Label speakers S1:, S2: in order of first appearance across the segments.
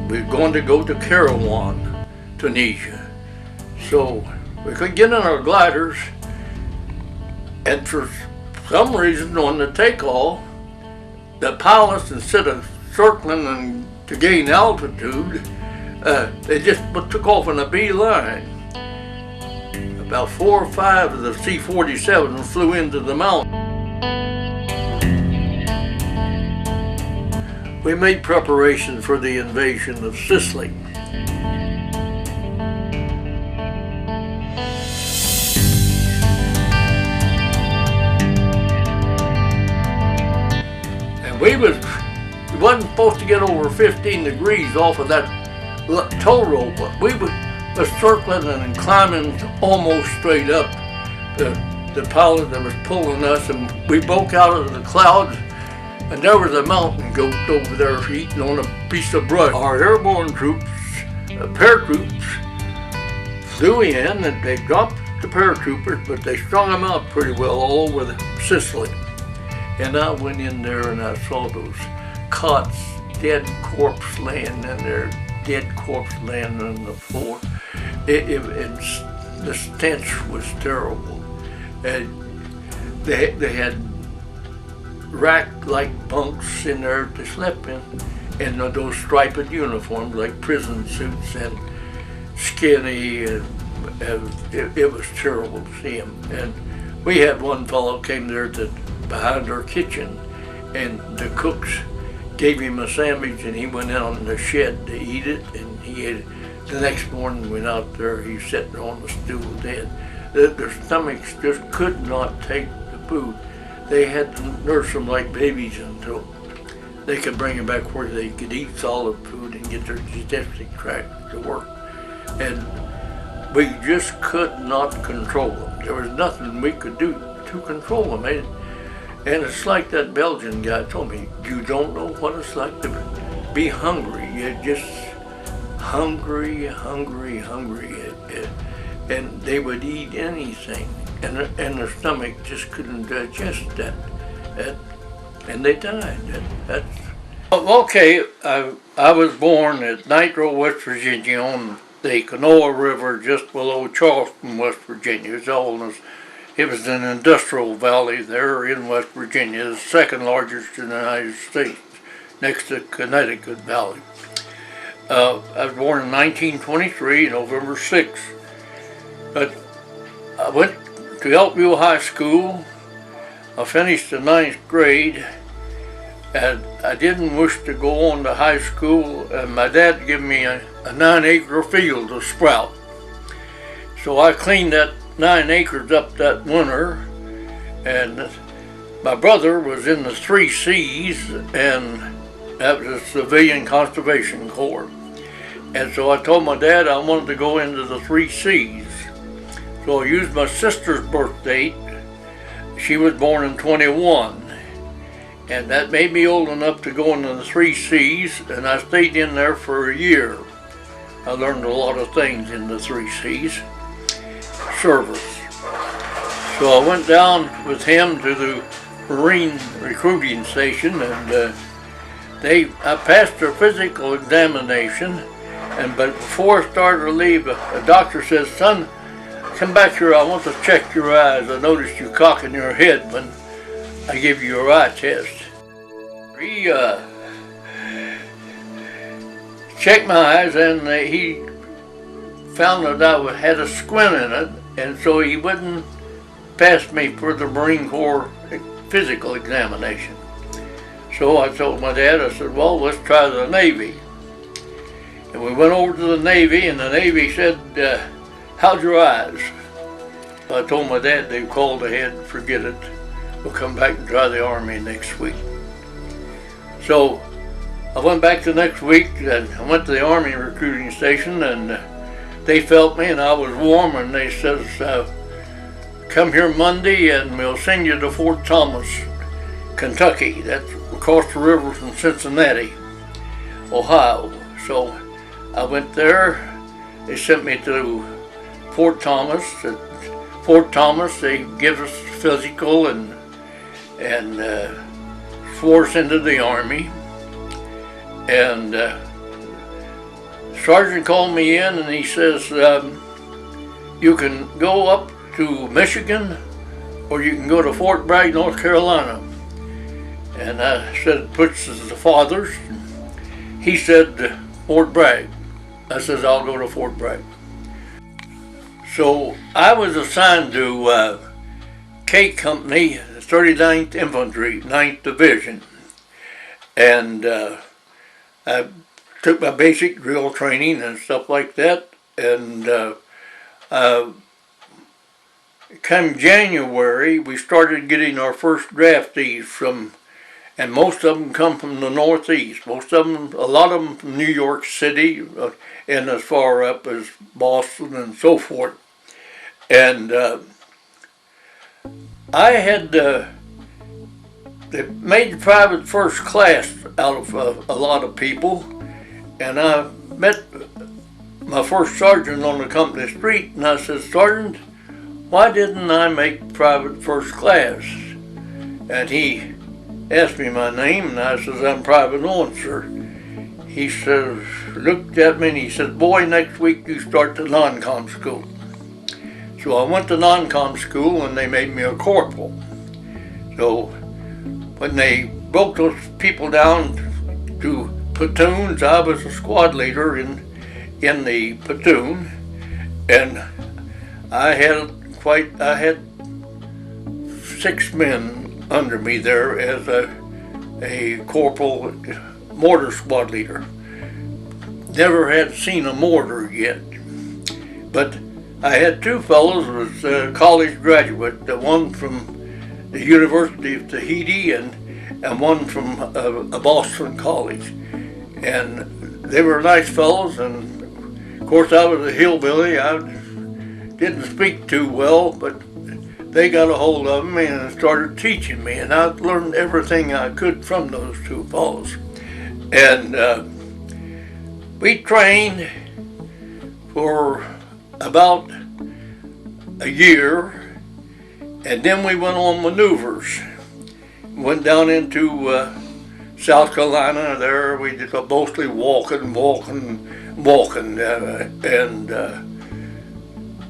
S1: we're going to go to Karawan, Tunisia. So we could get in our gliders, and for some reason on the takeoff, the pilots, instead of circling and to gain altitude, they just took off in a beeline. About 4 or 5 of the C-47s flew into the mountain. We made preparations for the invasion of Sicily. And we wasn't supposed to get over 15 degrees off of that tow rope, but we was circling and climbing almost straight up. The pilot that was pulling us, and we broke out of the clouds, and there was a mountain goat over there eating on a piece of brush. Our airborne troops, paratroops, flew in, and they dropped the paratroopers, but they strung them out pretty well all over Sicily. And I went in there and I saw those cots, dead corpse laying in there, dead corpse laying on the floor. The stench was terrible. And they had rack-like bunks in there to sleep in, and those striped uniforms like prison suits and skinny, and it was terrible to see them. And we had one fellow came there behind our kitchen, and the cooks gave him a sandwich, and he went out in the shed to eat it, and he ate it. The next morning went out there, he was sitting on the stool dead. Their stomachs just could not take the food. They had to nurse them like babies until they could bring them back where they could eat solid food and get their digestive tract to work. And we just could not control them. There was nothing we could do to control them. And it's like that Belgian guy told me, you don't know what it's like to be hungry. You're just hungry. And they would eat anything. And their stomach just couldn't digest that. And they died. Okay, I was born at Nitro, West Virginia, on the Kanawha River, just below Charleston, West Virginia. It was an industrial valley there in West Virginia, the second largest in the United States, next to Connecticut Valley. I was born in 1923, November 6th. But I went to Elkview High School. I finished the 9th grade, and I didn't wish to go on to high school, and my dad gave me a 9-acre field to sprout. So I cleaned that 9 acres up that winter, and my brother was in the 3 C's, and that was the Civilian Conservation Corps. And so I told my dad I wanted to go into the 3 C's. So I used my sister's birth date. She was born in 21, and that made me old enough to go into the 3 C's, and I stayed in there for a year. I learned a lot of things in the 3 C's. Service. So I went down with him to the Marine recruiting station, and I passed their physical examination, but before I started to leave, a doctor says, "Son, come back here, I want to check your eyes. I noticed you cocking your head when I give you your eye test." He checked my eyes, and he found that I had a squint in it, and so he wouldn't pass me for the Marine Corps physical examination. So I told my dad, I said, well, let's try the Navy. And we went over to the Navy, and the Navy said, how's your eyes? I told my dad they called ahead, forget it. We'll come back and try the Army next week. So I went back the next week, and I went to the Army recruiting station, and they felt me, and I was warm, and they says, come here Monday, and we'll send you to Fort Thomas, Kentucky. That's across the river from Cincinnati, Ohio. So I went there. They sent me to Fort Thomas. At Fort Thomas, they give us physical and swore us into the Army. And sergeant called me in and he says, you can go up to Michigan or you can go to Fort Bragg, North Carolina. And I said, which is the father's? He said, Fort Bragg. I said, I'll go to Fort Bragg. So I was assigned to K Company, 39th Infantry, 9th Division. And I took my basic drill training and stuff like that. And come January, we started getting our first draftees from, and most of them come from the Northeast. Most of them, a lot of them from New York City and as far up as Boston and so forth. And I had they made private first class out of a lot of people, and I met my first sergeant on the company street, and I said, Sergeant, why didn't I make private first class? And he asked me my name, and I says, I'm Private Owens, sir. He says, looked at me and he said, boy, next week you start the non-com school. So I went to non-com school and they made me a corporal. So when they broke those people down to platoons, I was a squad leader in the platoon, and I had 6 men under me there as a corporal mortar squad leader. Never had seen a mortar yet, but I had 2 fellows who was college graduate, the one from the University of Tahiti and one from a Boston college. And they were nice fellows, and of course I was a hillbilly. I didn't speak too well, but they got a hold of me and started teaching me, and I learned everything I could from those 2 fellows. And we trained for about a year, and then we went on maneuvers. Went down into South Carolina. There we did mostly walking. And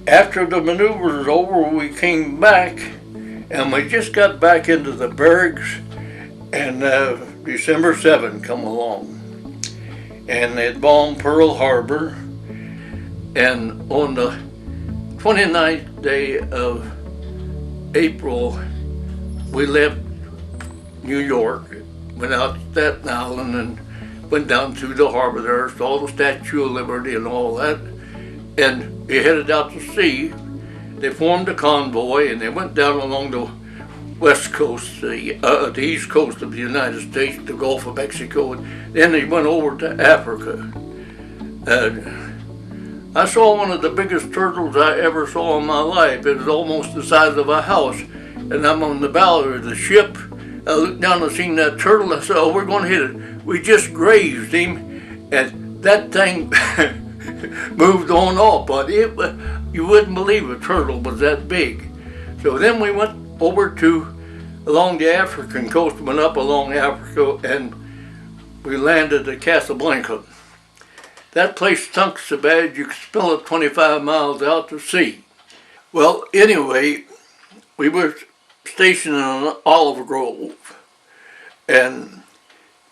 S1: after the maneuvers was over, we came back, and we just got back into the barracks, and December 7 come along. And they had bombed Pearl Harbor, and on the 29th day of April, we left New York, went out to Staten Island and went down through the harbor there, saw the Statue of Liberty and all that, and we headed out to sea. They formed a convoy and they went down along the west coast, the east coast of the United States, the Gulf of Mexico, and then they went over to Africa. I saw one of the biggest turtles I ever saw in my life. It was almost the size of a house, and I'm on the bow of the ship. I looked down and seen that turtle. I said, oh, we're going to hit it. We just grazed him, and that thing moved on off, but you wouldn't believe a turtle was that big. So then we went over along the African coast, went up along Africa, and we landed at Casablanca. That place stunk so bad you could smell it 25 miles out to sea. Well, anyway, we were stationed in an olive grove, and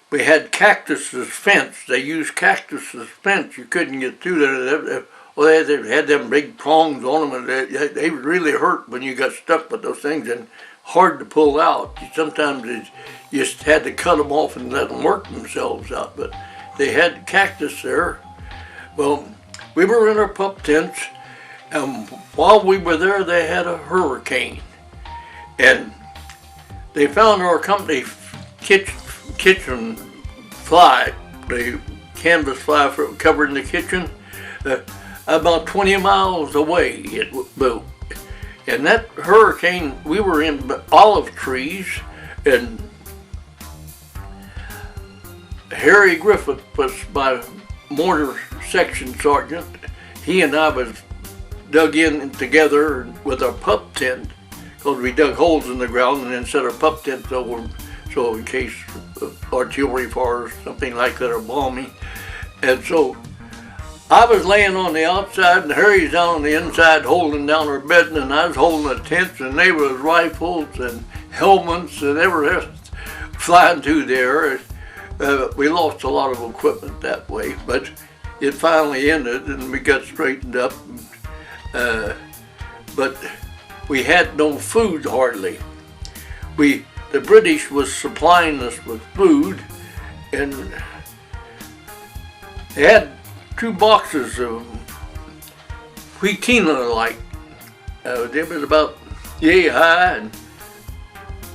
S1: we had cactus as fence. They used cactus as fence. You couldn't get through there. Well, they had them big prongs on them, and they really hurt when you got stuck with those things and hard to pull out. Sometimes you just had to cut them off and let them work themselves out, but they had cactus there. Well, we were in our pup tents, and while we were there, they had a hurricane. And they found our company kitchen fly, the canvas fly covering the kitchen, about 20 miles away it moved. And that hurricane, we were in olive trees, and Harry Griffith was my mortar section sergeant. He and I was dug in together with our pup tent, because we dug holes in the ground and then set our pup tents over, so in case artillery fire or something like that or bombing. And so I was laying on the outside and Harry's down on the inside holding down our bedding, and I was holding the tents, and they was rifles and helmets and everything flying through the air. We lost a lot of equipment that way, but it finally ended and we got straightened up. But we had no food hardly. The British was supplying us with food, and they had 2 boxes of wheatina like. They was about yay high and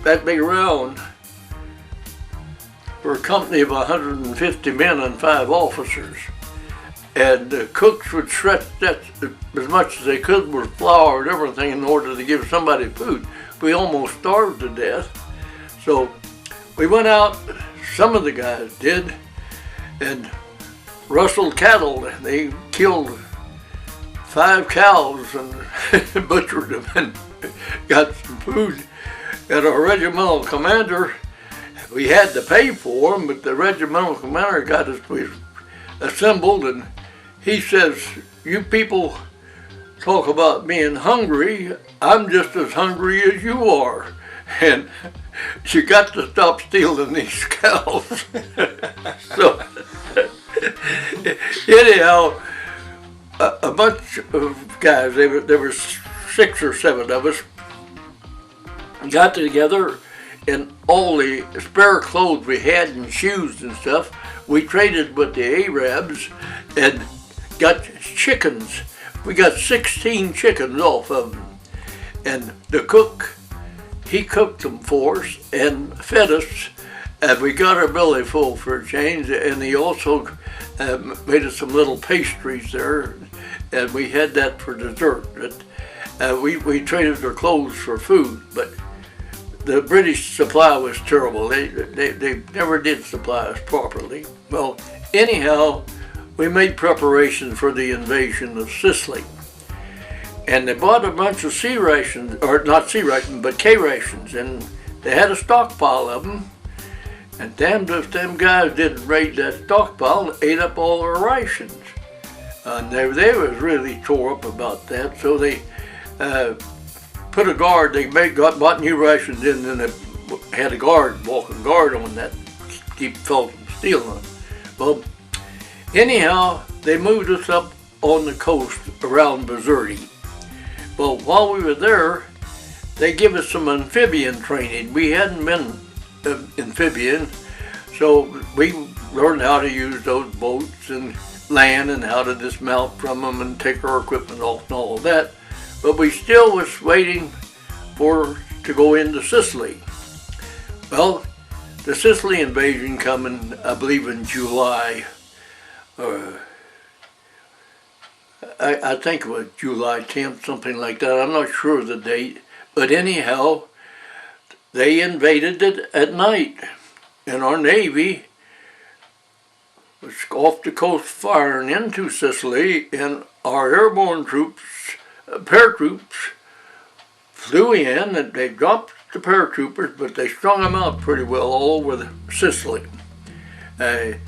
S1: that big around for a company of 150 men and 5 officers. And the cooks would stretch that as much as they could with flour and everything in order to give somebody food. We almost starved to death. So we went out, some of the guys did, and rustled cattle. They killed 5 cows and butchered them and got some food. And our regimental commander, we had to pay for him, but the regimental commander got us assembled, and he says, "You people talk about being hungry. I'm just as hungry as you are. And you got to stop stealing these cows." So anyhow, a bunch of guys, there were 6 or 7 of us, got together, and all the spare clothes we had and shoes and stuff, we traded with the Arabs and got chickens. We got 16 chickens off of them. And the cook, he cooked them for us and fed us, and we got our belly full for a change. And he also made us some little pastries there, and we had that for dessert. But we traded our clothes for food, but the British supply was terrible. They never did supply us properly. Well, anyhow, we made preparations for the invasion of Sicily. And they bought a bunch of C rations, or not C rations, but K rations, and they had a stockpile of them. And damned if them guys didn't raid that stockpile and ate up all our rations. And they was really tore up about that, so they put a guard. They bought new rations in, and they had a walking guard on that, keep folks from stealing. Well, anyhow, they moved us up on the coast around Missouri. Well, while we were there, they give us some amphibian training. We hadn't been amphibian, so we learned how to use those boats and land and how to dismount from them and take our equipment off and all of that. But we still was waiting to go into Sicily. Well, the Sicily invasion coming, I believe, in July. I think it was July 10th, something like that. I'm not sure of the date. But anyhow, they invaded it at night. And our Navy was off the coast firing into Sicily, and our airborne troops, paratroops, flew in, and they dropped the paratroopers, but they strung them out pretty well all over Sicily. And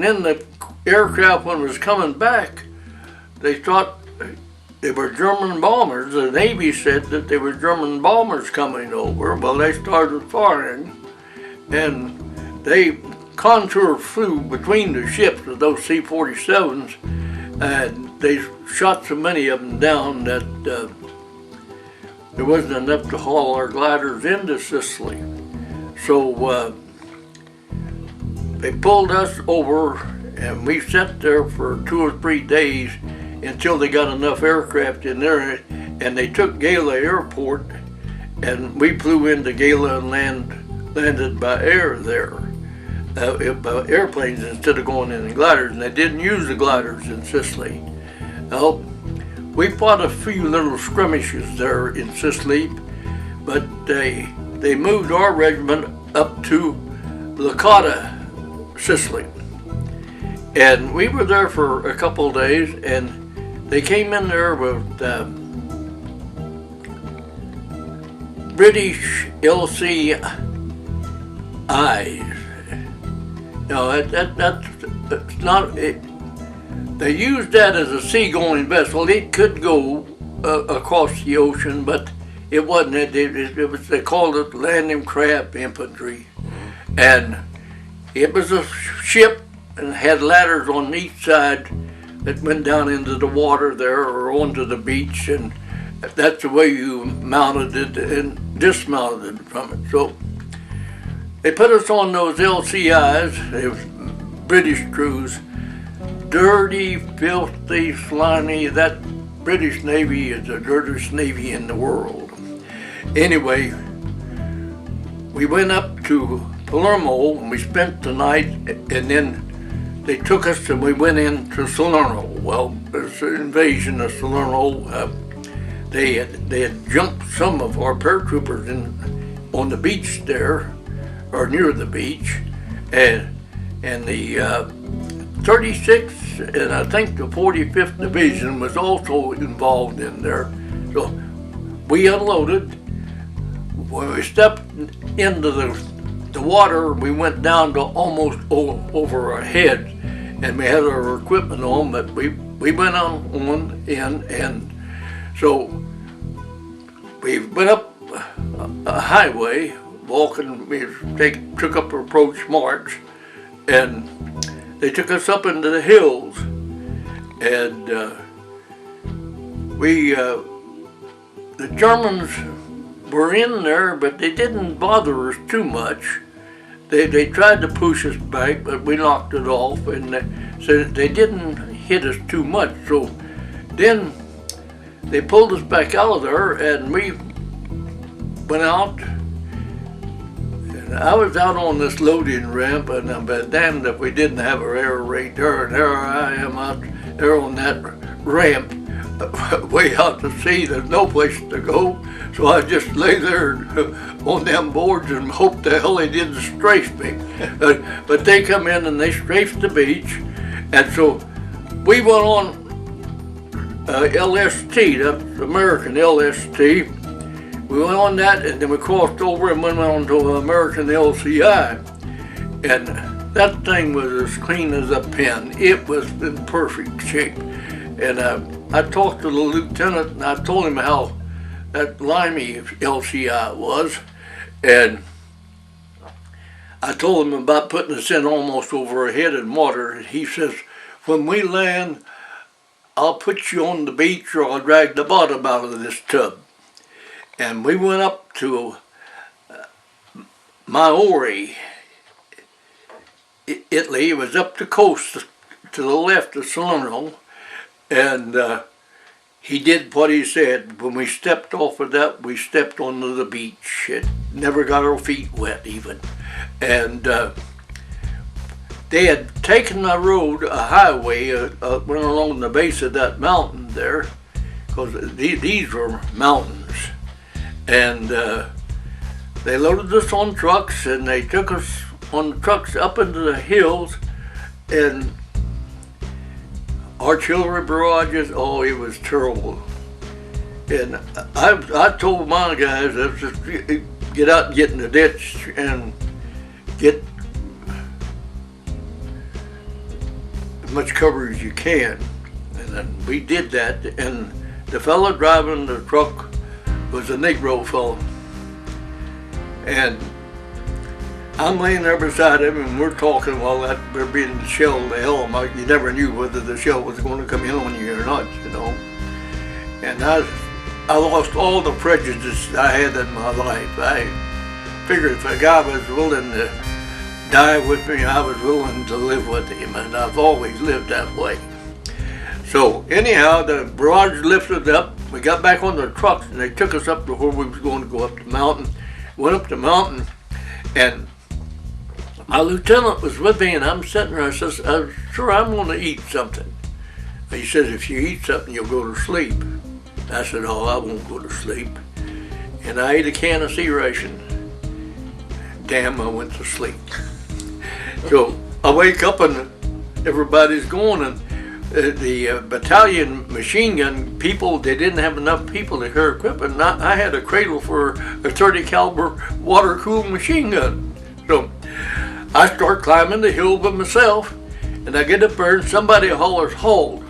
S1: then the aircraft, when it was coming back, they thought they were German bombers. The Navy said that they were German bombers coming over. Well, they started firing, and they contour flew between the ships with those C-47s, and they shot so many of them down that there wasn't enough to haul our gliders into Sicily. So they pulled us over, and we sat there for 2 or 3 days until they got enough aircraft in there, and they took Gala Airport, and we flew into Gala and landed by air there, by airplanes instead of going in the gliders, and they didn't use the gliders in Sicily. Now, we fought a few little skirmishes there in Sicily, but they moved our regiment up to Licata, Sicily. And we were there for a couple of days, and they came in there with British LCIs. Now, that's not it. they used that as a seagoing vessel. It could go across the ocean, but it wasn't. It was, they called it landing craft infantry, and it was a ship and had ladders on each side that went down into the water there or onto the beach, and that's the way you mounted it and dismounted it from it. So they put us on those LCIs. It was British crews. Dirty, filthy, slimy. That British Navy is the dirtiest Navy in the world. Anyway, we went up to Palermo and we spent the night, and then they took us and we went into Salerno. Well, there's an invasion of Salerno. They had jumped some of our paratroopers on the beach there, or near the beach, and the 36th and I think the 45th Division was also involved in there. So we unloaded. When we stepped into the water, we went down to almost over our heads, and we had our equipment on, but we went on in, and so we went up a highway, walking. We took up approach march, and they took us up into the hills, and the Germans were in there, but they didn't bother us too much. They tried to push us back, but we knocked it off, and so they didn't hit us too much. So then they pulled us back out of there, and we went out. I was out on this loading ramp, and I'm damned if we didn't have our air raid there. And there I am out there on that ramp, way out to sea. There's no place to go, so I just lay there on them boards and hope the hell they didn't strafe me. But they come in and they strafed the beach, and so we went on LST, that's American LST. We went on that, and then we crossed over and went on to American LCI, and that thing was as clean as a pin. It was in perfect shape, and I talked to the lieutenant, and I told him how that limey LCI was, and I told him about putting us in almost over our head in water, and he says, when we land, I'll put you on the beach or I'll drag the bottom out of this tub. And we went up to Maori, Italy. It was up the coast to the left of Salerno, and he did what he said. When we stepped off of that, we stepped onto the beach. It never got our feet wet even. And they had taken a road, a highway, went along the base of that mountain there, because these were mountains. And they loaded us on trucks, and they took us on the trucks up into the hills, and artillery barrages, oh, it was terrible. And I told my guys, let's just get out and get in the ditch and get as much cover as you can. And then we did that, and the fellow driving the truck was a Negro fellow, and I'm laying there beside him, and we're talking while we're being shelled to hell. You never knew whether the shell was going to come in on you or not, you know. And I lost all the prejudice I had in my life. I figured if a guy was willing to die with me, I was willing to live with him, and I've always lived that way. So anyhow, the barrage lifted up. We got back on the trucks, and they took us up to where we was going to go up the mountain. Went up the mountain, and my lieutenant was with me, and I'm sitting there. I says, sure, I'm going to eat something. And he says, if you eat something, you'll go to sleep. I said, oh, I won't go to sleep. And I ate a can of sea ration. Damn, I went to sleep. So I wake up, and everybody's going, and the battalion machine gun people, they didn't have enough people to carry equipment. I had a cradle for a 30 caliber water-cooled machine gun. So I start climbing the hill by myself, And I get up there and somebody hollers, "Hold."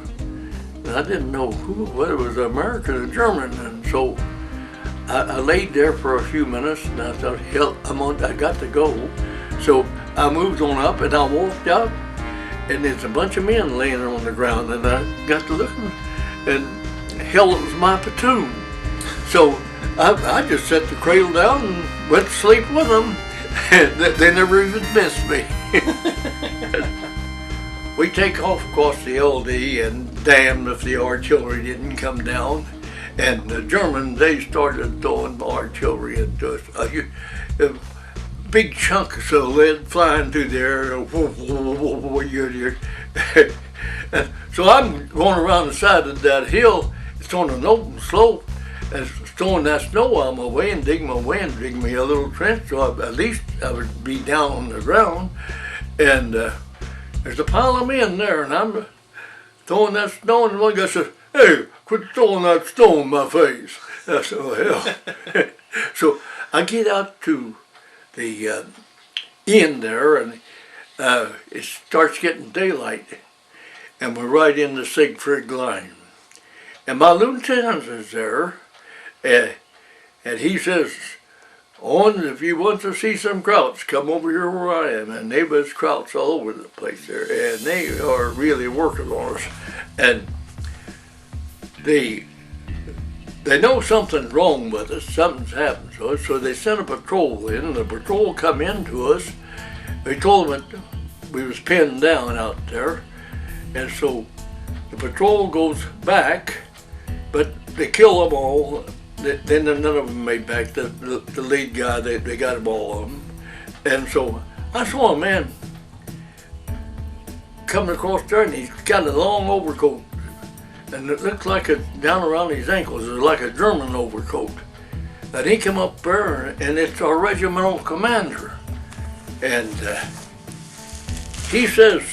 S1: And I didn't know whether it was American or German. And so I laid there for a few minutes and I thought, hell, I got to go. So I moved on up and I walked out and there's a bunch of men laying on the ground and I got to looking and hell, it was my platoon. So I just set the cradle down and went to sleep with them. And they never even missed me. We take off across the LD and damned if the artillery didn't come down. And the Germans, they started throwing artillery into us. A big chunks of lead flying through the air. So I'm going around the side of that hill. It's on an open slope. And throwing that snow out my way and digging my way and digging me a little trench so at least I would be down on the ground. And there's a pile of men there and I'm throwing that snow and one guy says, "Hey, quit throwing that snow in my face." I said, "Oh, hell." So I get out to the end there and it starts getting daylight and we're right in the Siegfried line. And my lieutenant is there and he says, "Owens, if you want to see some krauts, come over here where I am." And there was krauts all over the place there and they are really working on us. And they know something's wrong with us, something's happened to us, so they sent a patrol in, and the patrol come in to us. They told them that we was pinned down out there, and so the patrol goes back, but they kill them all. Then none of them made back. The lead guy, they got them all of them. And so I saw a man coming across there, and he's got a long overcoat. And it looks like it's down around his ankles. It's like a German overcoat. And he come up there, and it's our regimental commander. And he says,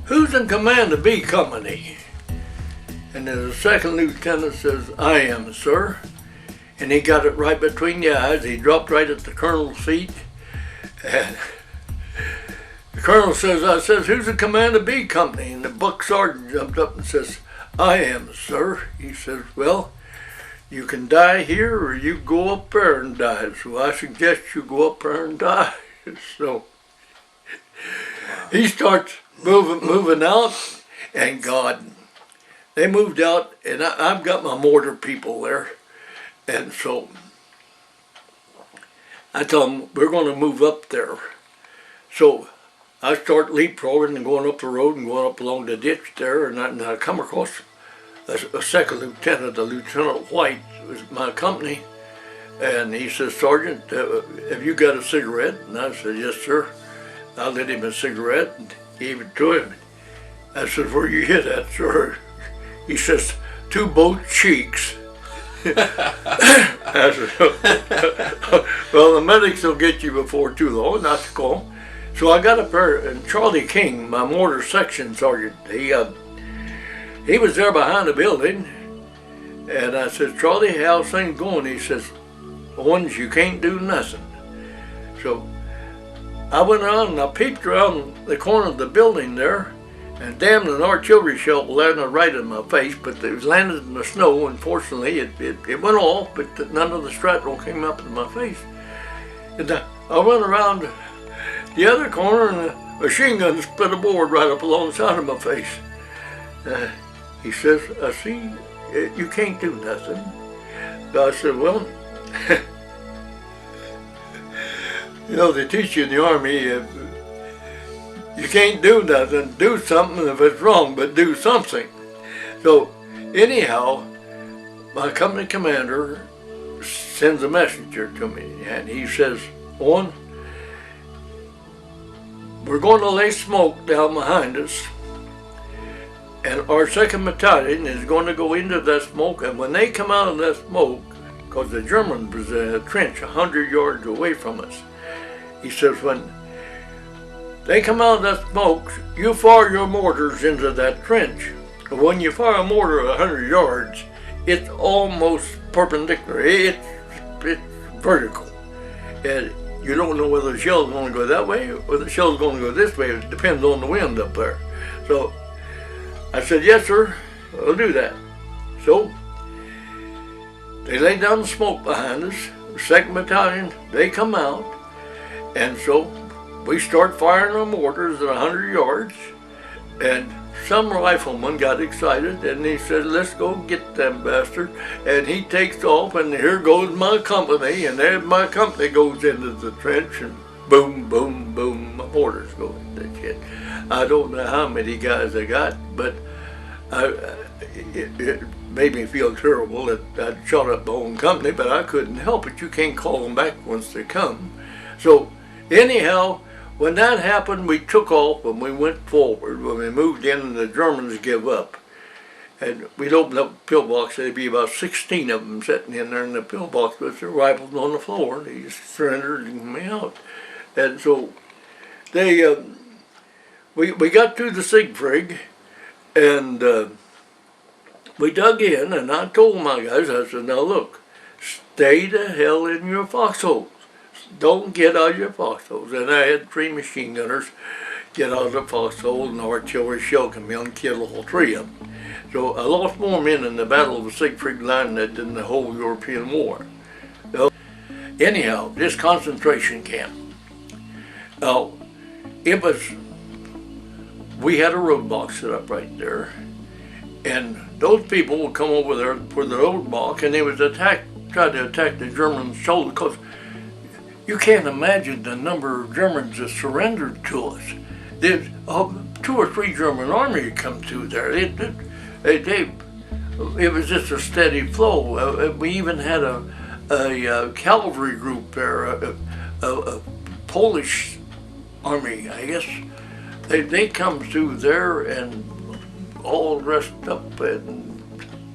S1: "Who's in command of B Company?" And then the second lieutenant says, "I am, sir." And he got it right between the eyes. He dropped right at the colonel's feet. And the colonel says, "Who's in command of B Company?" And the buck sergeant jumped up and says, "I am, sir." He says, "Well, you can die here or you go up there and die. So I suggest you go up there and die." So he starts moving out, and God, they moved out, and I've got my mortar people there. And so I tell them, we're going to move up there. So I start leapfrogging and going up the road and going up along the ditch there, and I come across a second lieutenant, Lieutenant White, was my company, and he says, "Sergeant, have you got a cigarette?" And I said, "Yes, sir." I lit him a cigarette and gave it to him. I said, "Where you hit at, sir?" He says, "To both cheeks." I said, "Well, the medics will get you before too long, not to call." So I got up there, and Charlie King, my mortar section sergeant, he was there behind the building, and I said, "Charlie, how's things going?" He says, "Owens, you can't do nothing." So I went around and I peeped around the corner of the building there, and damn, an artillery shell landed right in my face, but it was landed in the snow, and fortunately it went off, but none of the shrapnel came up in my face. And I went around the other corner, and a machine gun split a board right up alongside of my face. He says, "I see, you can't do nothing." So I said, "Well, you know, they teach you in the Army, you can't do nothing, do something if it's wrong, but do something." So anyhow, my company commander sends a messenger to me, and he says, "Owen, we're going to lay smoke down behind us, and our second battalion is going to go into that smoke, and when they come out of that smoke, because the German was in a trench 100 yards away from us," he says, "when they come out of that smoke, you fire your mortars into that trench. And when you fire a mortar 100 yards, it's almost perpendicular. It's vertical. And you don't know whether the shell's going to go that way or the shell's going to go this way. It depends on the wind up there. So I said, yes, sir, I'll do that. So they laid down the smoke behind us. The 2nd Battalion, they come out, and so we start firing our mortars at 100 yards, and some rifleman got excited, and he said, let's go get them bastards. And he takes off, and here goes my company, and then my company goes into the trench, and boom, boom, boom, my mortars go into that shit. I don't know how many guys I got, but it made me feel terrible that I'd shot up my own company, but I couldn't help it. You can't call them back once they come. So anyhow, when that happened, we took off and we went forward. When we moved in, the Germans gave up. And we'd open up a pillbox, there'd be about 16 of them sitting in there in the pillbox with their rifles on the floor. They just surrendered and me out. And so they, we got to the Siegfried, and we dug in, and I told my guys, I said, now look, stay the hell in your foxholes. Don't get out of your foxholes. And I had 3 machine gunners get out of the foxhole, and artillery shell come in and kill all 3 of them. So I lost more men in the Battle of the Siegfried Line than in the whole European War. So, anyhow, this concentration camp. Now, we had a roadblock set up right there, and those people would come over there for the roadblock, and they would try to attack the German soldiers, because you can't imagine the number of Germans that surrendered to us. There's 2 or 3 German army had come through there. It was just a steady flow. We even had a cavalry group there, a Polish army, I guess. They come through there and all dressed up and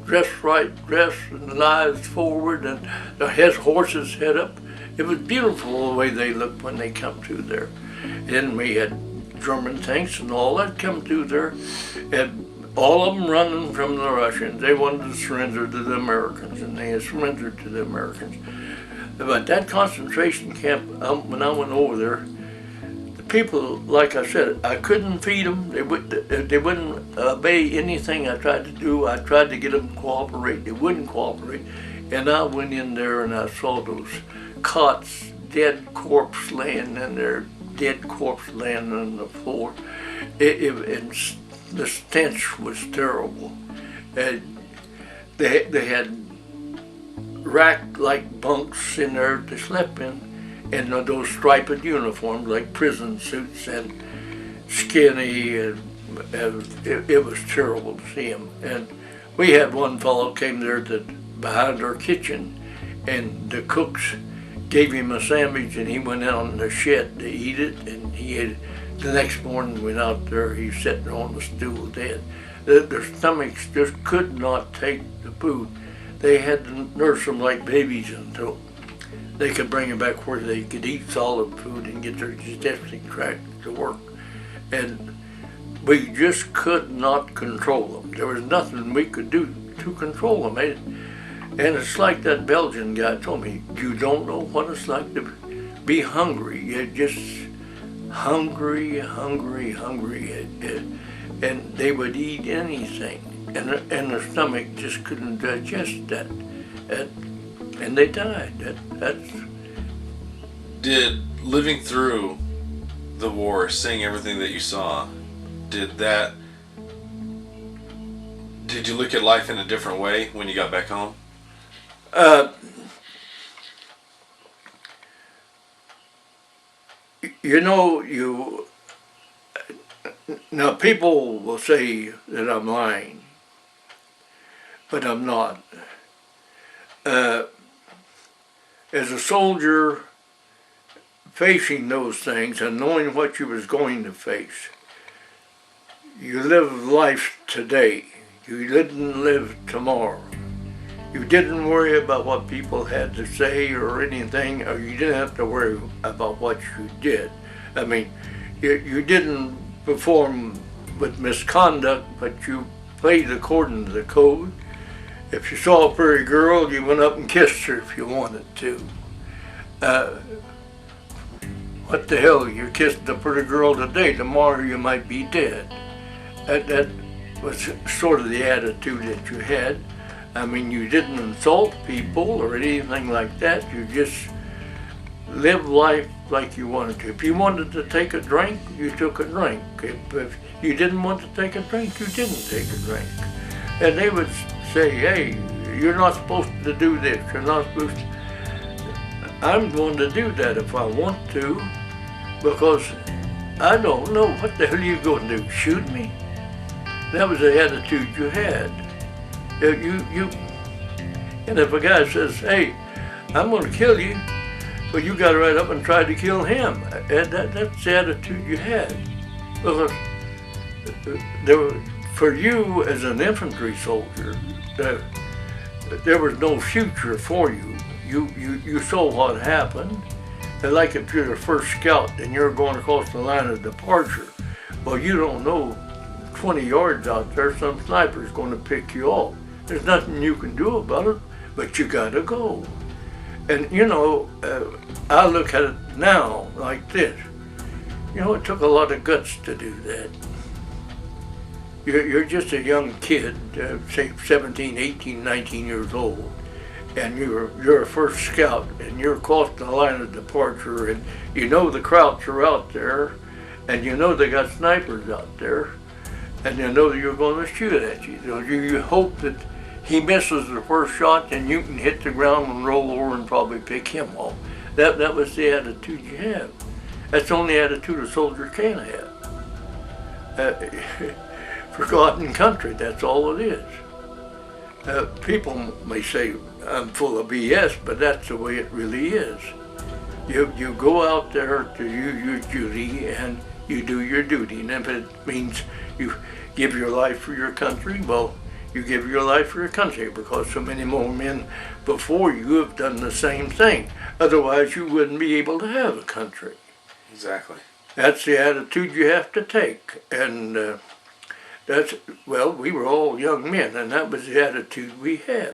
S1: dressed and eyes forward, and the horses head up. It was beautiful the way they looked when they come through there. Then we had German tanks and all that come through there, and all of them running from the Russians. They wanted to surrender to the Americans, and they had surrendered to the Americans. But that concentration camp, when I went over there, the people, like I said, I couldn't feed them. They wouldn't obey anything I tried to do. I tried to get them to cooperate. They wouldn't cooperate. And I went in there and I saw those cots, dead corpse laying in there, dead corpse laying on the floor. And the stench was terrible. And they had rack-like bunks in there to sleep in, and those striped uniforms like prison suits and skinny, and it was terrible to see them. And we had one fellow came there behind our kitchen, and the cooks gave him a sandwich, and he went out in the shed to eat it, and the next morning went out there, he was sitting on the stool dead. Their stomachs just could not take the food. They had to nurse them like babies until they could bring them back where they could eat solid food and get their digestive tract to work. And we just could not control them. There was nothing we could do to control them. And it's like that Belgian guy told me, you don't know what it's like to be hungry. You're just hungry. And they would eat anything. And their stomach just couldn't digest that. And they died.
S2: Did living through the war, seeing everything that you saw, did you look at life in a different way when you got back home?
S1: Now people will say that I'm lying, but I'm not. As a soldier, facing those things and knowing what you was going to face, you live life today. You didn't live tomorrow. You didn't worry about what people had to say or anything, or you didn't have to worry about what you did. I mean, you didn't perform with misconduct, but you played according to the code. If you saw a pretty girl, you went up and kissed her if you wanted to. what the hell, you kissed a pretty girl today, tomorrow you might be dead. That was sort of the attitude that you had. I mean, you didn't insult people or anything like that. You just lived life like you wanted to. If you wanted to take a drink, you took a drink. If you didn't want to take a drink, you didn't take a drink. And they would say, hey, you're not supposed to do this. You're not supposed to. I'm going to do that if I want to, because I don't know what the hell are you going to do, shoot me? That was the attitude you had. And if a guy says, hey, I'm going to kill you, well, you got to right up and try to kill him. And that's the attitude you had. Because for you as an infantry soldier, there was no future for you. You saw what happened. And like if you're the first scout and you're going across the line of departure, well, you don't know 20 yards out there, some sniper's going to pick you off. There's nothing you can do about it, but you got to go. And you know, I look at it now like this. You know, it took a lot of guts to do that. You're just a young kid, say 17, 18, 19 years old, and you're a first scout, and you're across the line of departure, and you know the Krauts are out there, and you know they got snipers out there, and you know that you're going to shoot at you. So you hope that he misses the first shot, and you can hit the ground and roll over and probably pick him off. That was the attitude you had. That's the only attitude a soldier can have. For God and country, that's all it is. People may say I'm full of BS, but that's the way it really is. You go out there to do your duty and you do your duty. And if it means you give your life for your country, well, you give your life for your country, because so many more men before you have done the same thing. Otherwise, you wouldn't be able to have a country.
S2: Exactly.
S1: That's the attitude you have to take. And well, we were all young men, and that was the attitude we had.